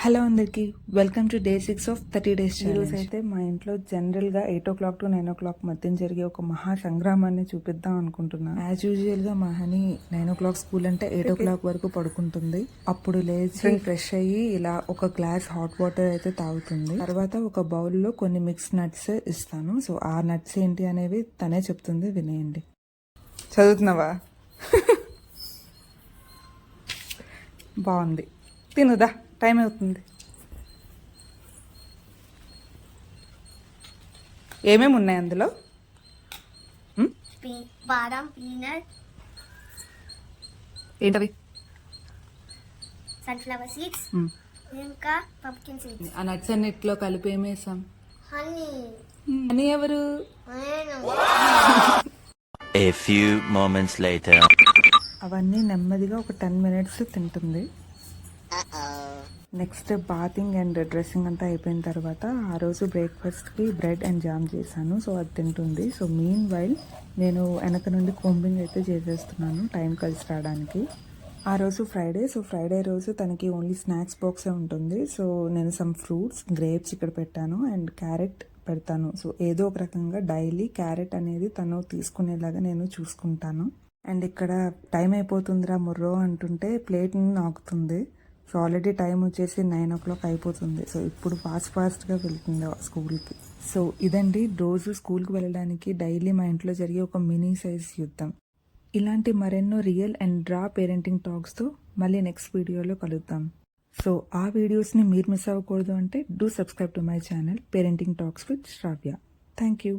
Hello అందరికి, welcome to day 6 of 30 days challenge. ఈరోజు అయితే మా ఇంట్లో జనరల్గా 8 o'clock to 9 o'clock మధ్య జరిగే ఒక మహా సంగ్రామాన్ని చూపిద్దాం అనుకుంటున్నా. యాజ్ యూజువల్గా మా హనీ 9 o'clock స్కూల్ అంటే 8 o'clock వరకు పడుకుంటుంది. అప్పుడు లేచి ఫ్రెష్ అయ్యి ఇలా ఒక గ్లాస్ హాట్ వాటర్ అయితే తాగుతుంది. తర్వాత ఒక బౌల్లో కొన్ని మిక్స్ నట్స్ ఇస్తాను. సో ఆ నట్స్ ఏంటి అనేవి తనే చెప్తుంది, వినేయండి. చదువుతున్నావా? బాగుంది, తినుదా, టైం అవుతుంది. ఏమేమి ఉన్నాయి అందులో? బాదం, పీనట్, ఏంటవి? సన్ఫ్లవర్ సీడ్స్, ఇంకా పంప్కిన్ సీడ్స్. ఆ నట్స్ అన్నిట్లో కలిపి ఏమేసాం? హనీ. హనీ ఎవరు? A few moments later. అవన్నీ నెమ్మదిగా ఒక 10 minutes తింటుంది. నెక్స్ట్ బాతింగ్ అండ్ డ్రెస్సింగ్ అంతా అయిపోయిన తర్వాత ఆ రోజు బ్రేక్ఫాస్ట్కి బ్రెడ్ అండ్ జామ్ చేశాను. సో అది తింటుంది. సో మీన్ వైల్ నేను వెనక నుండి కోంబింగ్ అయితే చేసేస్తున్నాను టైం కలిసి రావడానికి. ఆ రోజు ఫ్రైడే. సో ఫ్రైడే రోజు తనకి ఓన్లీ స్నాక్స్ బాక్సే ఉంటుంది. సో నేను సమ్ ఫ్రూట్స్, గ్రేప్స్ ఇక్కడ పెట్టాను అండ్ క్యారెట్ పెడతాను. సో ఏదో ఒక రకంగా డైలీ క్యారెట్ అనేది తను తీసుకునేలాగా నేను చూసుకుంటాను. అండ్ ఇక్కడ టైం అయిపోతుందిరా ముర్రో అంటుంటే ప్లేట్ని నాకుతుంది. సో ఆల్రెడీ టైం వచ్చేసి 9 o'clock అయిపోతుంది. సో ఇప్పుడు ఫాస్ట్గా వెళ్తుంది స్కూల్కి. సో ఇదండి రోజు స్కూల్కి వెళ్ళడానికి డైలీ మా ఇంట్లో జరిగే ఒక మినీ సైజ్ యుద్ధం. ఇలాంటి మరెన్నో రియల్ అండ్ రా పేరెంటింగ్ టాక్స్తో మళ్ళీ నెక్స్ట్ వీడియోలో కలుద్దాం. సో ఆ వీడియోస్ని మీరు మిస్ అవ్వకూడదు అంటే do subscribe to my channel parenting talks with Shravya. Thank you.